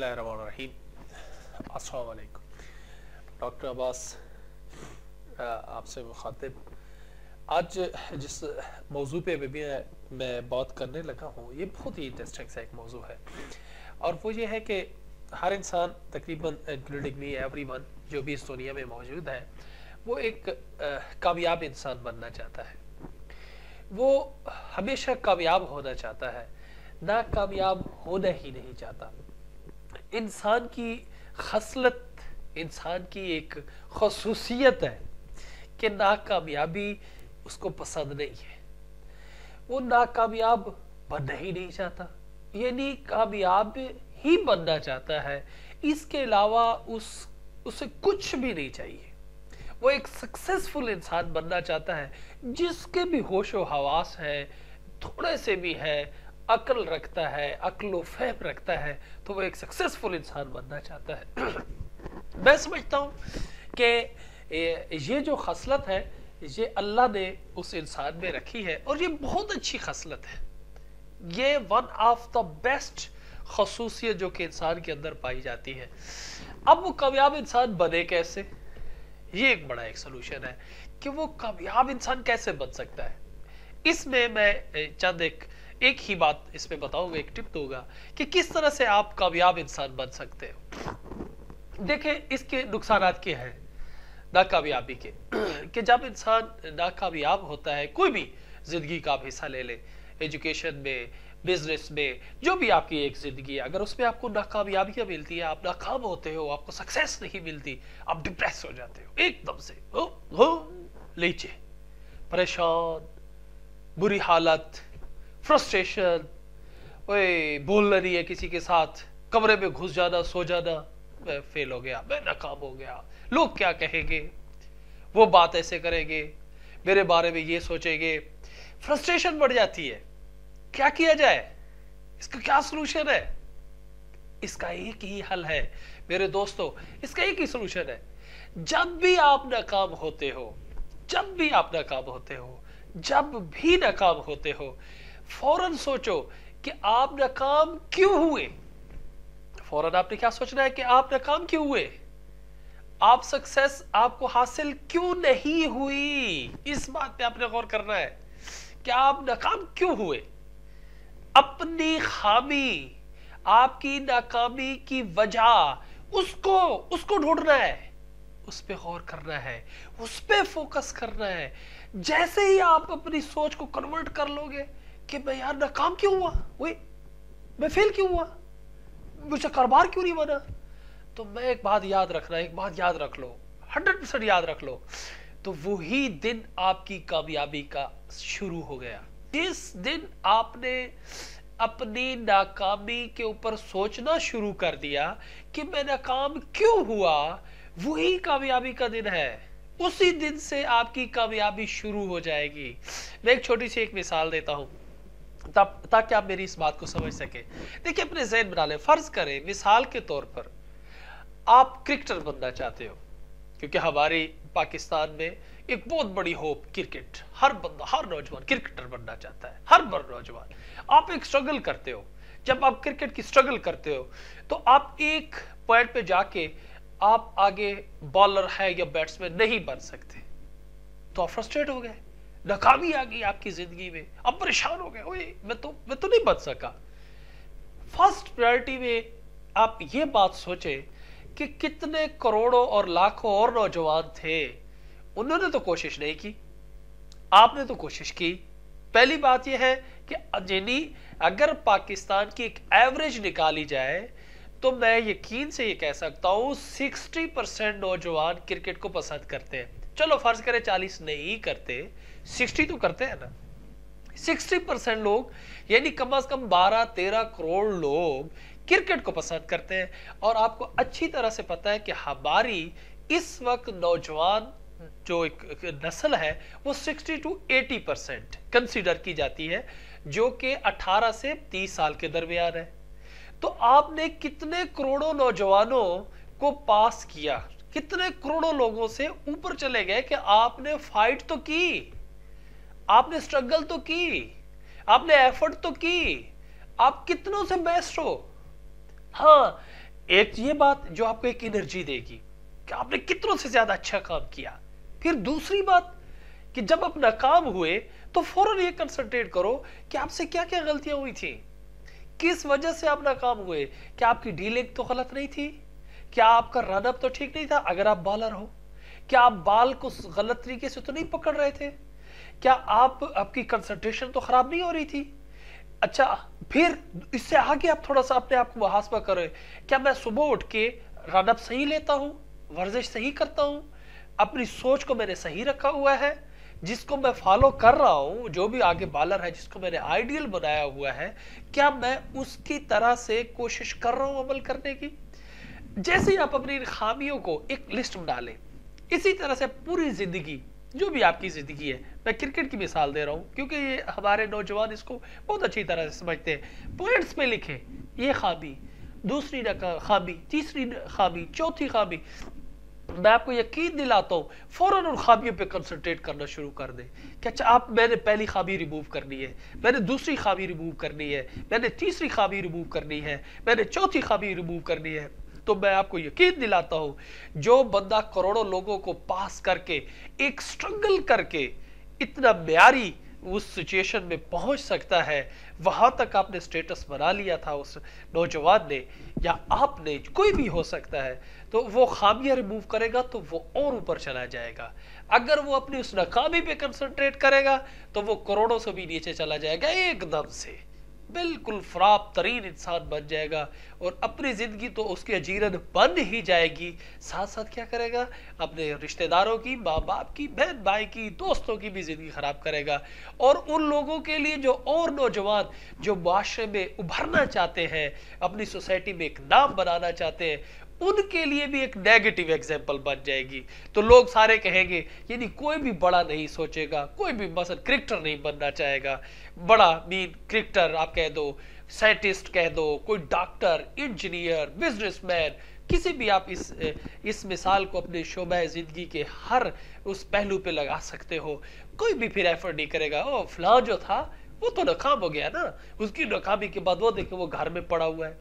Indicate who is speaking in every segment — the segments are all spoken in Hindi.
Speaker 1: बिस्मिल्लाहिर्रहमानिर्रहीम। अस्सलाम वालेकुम। डॉक्टर अब्बास आपसे मुखातिब। आज जिस मौजू पे भी मैं बात करने लगा हूँ ये बहुत ही इंटरेस्टिंग सा एक मौजू है, और वो ये है कि हर इंसान तकरीबन इंक्लूडिंग मी एवरीवन जो भी इस दुनिया में मौजूद है वो एक कामयाब इंसान बनना चाहता है। वो हमेशा कामयाब होना चाहता है, नाकामयाब होना ही नहीं चाहता। इंसान की खसलत, इंसान की एक खसूसियत है कि नाकामयाबी उसको पसंद नहीं है। वो नाकामयाब बनना ही नहीं चाहता, यानी कामयाब ही बनना चाहता है। इसके अलावा उसे कुछ भी नहीं चाहिए। वो एक सक्सेसफुल इंसान बनना चाहता है, जिसके भी होशो हवास है, थोड़े से भी है, अक्ल रखता है, अक्ल फहम रखता है, तो वो एक सक्सेसफुल इंसान बनना चाहता है। मैं समझता हूँ कि ये जो खसलत है ये अल्लाह ने उस इंसान में रखी है, और ये बहुत अच्छी खसलत है। ये वन ऑफ द बेस्ट खसूसियत जो कि इंसान के अंदर पाई जाती है। अब वो कामयाब इंसान बने कैसे, ये एक बड़ा एक सोल्यूशन है कि वो कामयाब इंसान कैसे बन सकता है। इसमें मैं चंद एक ही बात इसमें बताऊंगा, एक टिप दूंगा कि किस तरह से आप कामयाब इंसान बन सकते हो। देखिए, इसके नुकसानात क्या हैं नाकामयाबी के कि जब इंसान नाकामयाब होता है, कोई भी जिंदगी का आप हिस्सा ले ले, एजुकेशन में, बिजनेस में, जो भी आपकी एक जिंदगी है, अगर उसमें आपको नाकामयाबियां मिलती है, आप नाकाम होते हो, आपको सक्सेस नहीं मिलती, आप डिप्रेस हो जाते हो एकदम से, नीचे, परेशान, बुरी हालत, फ्रस्ट्रेशन, ओए बोलना नहीं है किसी के साथ, कमरे में घुस जाना, सो जाना, मैं फेल हो गया, मैं नाकाम हो गया, लोग क्या कहेंगे, वो बात ऐसे करेंगे, मेरे बारे में ये सोचेंगे, फ्रस्ट्रेशन बढ़ जाती है। क्या किया जाए, इसका क्या सोल्यूशन है? इसका एक ही हल है मेरे दोस्तों, इसका एक ही सोल्यूशन है। जब भी आप नाकाम होते हो, जब भी आप नाकाम होते हो, जब भी नाकाम होते हो, फौरन सोचो कि आप नाकाम क्यों हुए। फौरन आपने क्या सोचना है कि आप नाकाम क्यों हुए, आप सक्सेस आपको हासिल क्यों नहीं हुई। इस बात पे आपने गौर करना है कि आप नाकाम क्यों हुए। अपनी खामी, आपकी नाकामी की वजह, उसको ढूंढना है, उस पे गौर करना है, उस पे फोकस करना है। जैसे ही आप अपनी सोच को कन्वर्ट कर लोगे कि मैं यार नाकाम क्यों हुआ, वही मैं फेल क्यों हुआ, मुझे कारोबार क्यों नहीं बना, तो मैं एक बात याद रखना, एक बात याद रख लो, 100% याद रख लो, तो वही दिन आपकी कामयाबी का शुरू हो गया। जिस दिन आपने अपनी नाकामी के ऊपर सोचना शुरू कर दिया कि मैं नाकाम क्यों हुआ, वही कामयाबी का दिन है। उसी दिन से आपकी कामयाबी शुरू हो जाएगी। मैं एक छोटी सी एक मिसाल देता हूं ताकि आप मेरी इस बात को समझ सके। देखिए, अपने ज़हन बना लें, फर्ज करें मिसाल के तौर पर आप क्रिकेटर बनना चाहते हो, क्योंकि हमारी पाकिस्तान में एक बहुत बड़ी होप क्रिकेट, हर बंदा, हर नौजवान क्रिकेटर बनना चाहता है, हर बड़ नौजवान। आप एक स्ट्रगल करते हो, जब आप क्रिकेट की स्ट्रगल करते हो तो आप एक पॉइंट पे जाके आप आगे बॉलर है या बैट्समैन नहीं बन सकते, तो आप फ्रस्ट्रेट हो गए, नाकामी आ गई आपकी जिंदगी में, आप परेशान हो गए, ओए मैं तो नहीं बन सका। फर्स्ट प्रायोरिटी में आप ये बात सोचे कि कितने करोड़ों और लाखों और नौजवान थे, उन्होंने तो कोशिश नहीं की, आपने तो कोशिश की। पहली बात यह है कि अगर पाकिस्तान की एक एवरेज निकाली जाए तो मैं यकीन से ये कह सकता हूं 60% नौजवान क्रिकेट को पसंद करते हैं। चलो फर्ज करें 40 नहीं करते, 60 तो करते हैं ना। 60% लोग, यानी कम से कम 12-13 करोड़ लोग क्रिकेट को पसंद करते हैं। और आपको अच्छी तरह से पता है कि हमारी इस वक्त नौजवान जो एक नस्ल है वो 60 to 80% कंसीडर की जाती है, जो कि 18 से 30 साल के दरमियान है। तो आपने कितने करोड़ों नौजवानों को पास किया, कितने करोड़ों लोगों से ऊपर चले गए कि आपने फाइट तो की, आपने स्ट्रगल तो की, आपने एफर्ट तो की, आप कितनों से बेस्ट हो। हाँ, एक ये बात जो आपको एक एनर्जी देगी कि आपने कितनों से ज्यादा अच्छा काम किया। फिर दूसरी बात कि जब आप नाकाम हुए तो फौरन ये कंसंट्रेट करो कि आपसे क्या क्या गलतियां हुई थी, किस वजह से आप नाकाम हुए। क्या आपकी डीलिंग तो गलत नहीं थी? क्या आपका रनअप तो ठीक नहीं था अगर आप बॉलर हो? क्या आप बाल को गलत तरीके से तो नहीं पकड़ रहे थे? क्या आपकी कंसंट्रेशन तो खराब नहीं हो रही थी? अच्छा, फिर इससे आगे आप थोड़ा सा अपने आप को मुहासबा करें, क्या मैं सुबह उठ के रनअप सही लेता हूं, वर्जिश सही करता हूं, अपनी सोच को मैंने सही रखा हुआ है, जिसको मैं फॉलो कर रहा हूं, जो भी आगे बॉलर है जिसको मैंने आइडियल बनाया हुआ है, क्या मैं उसकी तरह से कोशिश कर रहा हूं अमल करने की? जैसे ही आप अपनी खामियों को एक लिस्ट में डालें, इसी तरह से पूरी जिंदगी, जो भी आपकी जिंदगी है, मैं क्रिकेट की मिसाल दे रहा हूं क्योंकि ये हमारे नौजवान इसको बहुत अच्छी तरह से समझते हैं। पॉइंट्स में लिखें, ये खामी, दूसरी खामी, तीसरी खामी, चौथी खामी। मैं आपको यकीन दिलाता हूं फौरन उन खामियों पे कंसंट्रेट करना शुरू कर दे कि अच्छा आप, मैंने पहली खामी रिमूव करनी है, मैंने दूसरी खामी रिमूव करनी है, मैंने तीसरी खामी रिमूव करनी है, मैंने चौथी खामी रिमूव करनी है। तो मैं आपको यकीन दिलाता हूं जो बंदा करोड़ों लोगों को पास करके, एक स्ट्रगल करके इतना म्यारी उस सिचुएशन में पहुंच सकता है, वहां तक आपने स्टेटस बना लिया था उस नौजवान ने या आपने, कोई भी हो सकता है, तो वो खामियां रिमूव करेगा तो वो और ऊपर चला जाएगा। अगर वो अपनी उस नाकामी पे कंसंट्रेट करेगा तो वो करोड़ों से भी नीचे चला जाएगा, एकदम से बिल्कुल खराब तरीन इंसान बन जाएगा और अपनी जिंदगी तो उसकी अजीरन बन ही जाएगी। साथ साथ क्या करेगा, अपने रिश्तेदारों की, माँ बाप की, बहन भाई की, दोस्तों की भी जिंदगी खराब करेगा। और उन लोगों के लिए जो और नौजवान जो माशरे में उभरना चाहते हैं, अपनी सोसाइटी में एक नाम बनाना चाहते हैं, उनके लिए भी एक नेगेटिव एग्जाम्पल बन जाएगी। तो लोग सारे कहेंगे, यानी कोई भी बड़ा नहीं सोचेगा, कोई भी मसल क्रिकेटर नहीं बनना चाहेगा, बड़ा मीन क्रिकेटर आप कह दो, साइंटिस्ट कह दो, कोई डॉक्टर, इंजीनियर, बिजनेसमैन, किसी भी आप इस मिसाल को अपने शोबा जिंदगी के हर उस पहलू पे लगा सकते हो। कोई भी फिर एफर्ट नहीं करेगा, ओ फलां जो था वो तो नाकाम हो गया ना, उसकी नाकामी के बाद वो देखे वो घर में पड़ा हुआ है,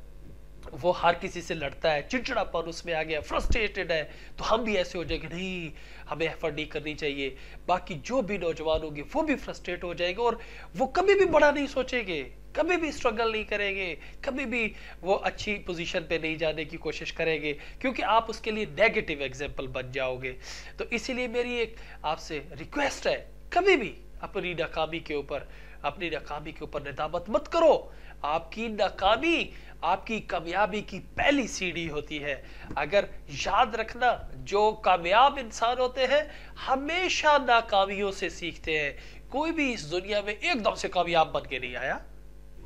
Speaker 1: वो हर किसी से लड़ता है, चिड़चिड़ापन उसमें आ गया, फ्रस्ट्रेटेड है। तो हम भी ऐसे हो जाएंगे, नहीं हमें एफर्ट नहीं करनी चाहिए। बाकी जो भी नौजवान होंगे वो भी फ्रस्ट्रेट हो जाएंगे और वो कभी भी बड़ा नहीं सोचेंगे, कभी भी स्ट्रगल नहीं करेंगे, कभी भी वो अच्छी पोजीशन पे नहीं जाने की कोशिश करेंगे, क्योंकि आप उसके लिए नेगेटिव एग्जाम्पल बन जाओगे। तो इसीलिए मेरी एक आपसे रिक्वेस्ट है, कभी भी अपनी नाकामी के ऊपर निदामत मत करो। आपकी नाकामी आपकी कामयाबी की पहली सीढ़ी होती है। अगर याद रखना, जो कामयाब इंसान होते हैं हमेशा नाकामियों से सीखते हैं। कोई भी इस दुनिया में एकदम से कामयाब बन के नहीं आया,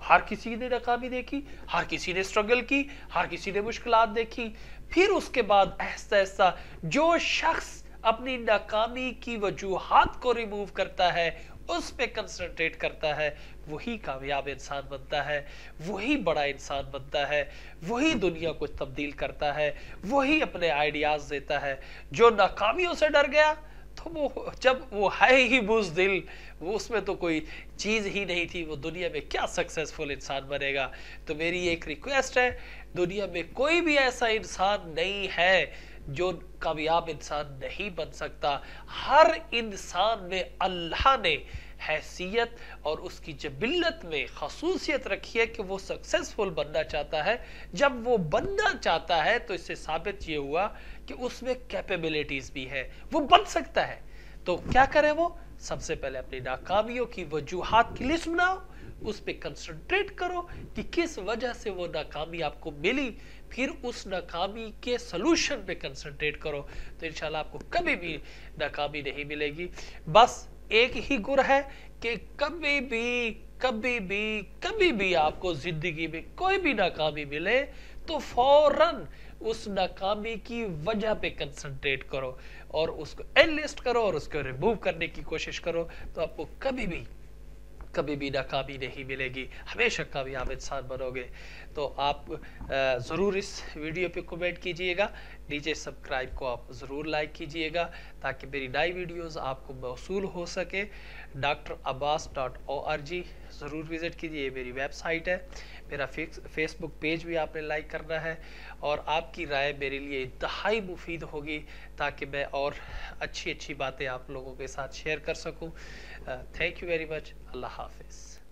Speaker 1: हर किसी ने नाकामी देखी, हर किसी ने स्ट्रगल की, हर किसी ने मुश्किलात देखी। फिर उसके बाद आहिस्ता आहिस्ता जो शख्स अपनी नाकामी की वजूहात को रिमूव करता है, उस पे कंसंट्रेट करता है, वही कामयाब इंसान बनता है, वही बड़ा इंसान बनता है, वही दुनिया को तब्दील करता है, वही अपने आइडियाज देता है। जो नाकामियों से डर गया तो वो, जब वो है ही बुज़दिल, वो उसमें तो कोई चीज ही नहीं थी, वो दुनिया में क्या सक्सेसफुल इंसान बनेगा। तो मेरी एक रिक्वेस्ट है, दुनिया में कोई भी ऐसा इंसान नहीं है जो कामयाब इंसान नहीं बन सकता। हर इंसान में अल्लाह ने हैसियत और उसकी जबिल्लत में खसूसियत रखी है कि वो सक्सेसफुल बनना चाहता है। जब वो बनना चाहता है तो इससे साबित ये हुआ कि उसमें कैपेबिलिटीज भी है, वो बन सकता है। तो क्या करे वो, सबसे पहले अपनी नाकामियों की वजूहात की लिस्ट बनाओ, उस पर कंसंट्रेट करो कि किस वजह से वो नाकामी आपको मिली, फिर उस नाकामी के सलूशन पे कंसंट्रेट करो, तो इंशाल्लाह आपको कभी भी नाकामी नहीं मिलेगी। बस एक ही गुर है कि कभी भी आपको जिंदगी में कोई भी नाकामी मिले तो फौरन उस नाकामी की वजह पे कंसंट्रेट करो और उसको एनलिस्ट करो और उसको रिमूव करने की कोशिश करो, तो आपको कभी भी नाकामी नहीं मिलेगी, हमेशा कामयाब इंसान बनोगे। तो आप ज़रूर इस वीडियो पे कमेंट कीजिएगा नीचे सब्सक्राइब को आप ज़रूर लाइक कीजिएगा ताकि मेरी नई वीडियोस आपको मौसूल हो सके। drabbas.org ज़रूर विज़िट कीजिए, ये मेरी वेबसाइट है। मेरा फेसबुक पेज भी आपने लाइक करना है और आपकी राय मेरे लिए इंतहाई मुफीद होगी ताकि मैं और अच्छी अच्छी बातें आप लोगों के साथ शेयर कर सकूं। Thank you very much. अल्लाह हाफिज़।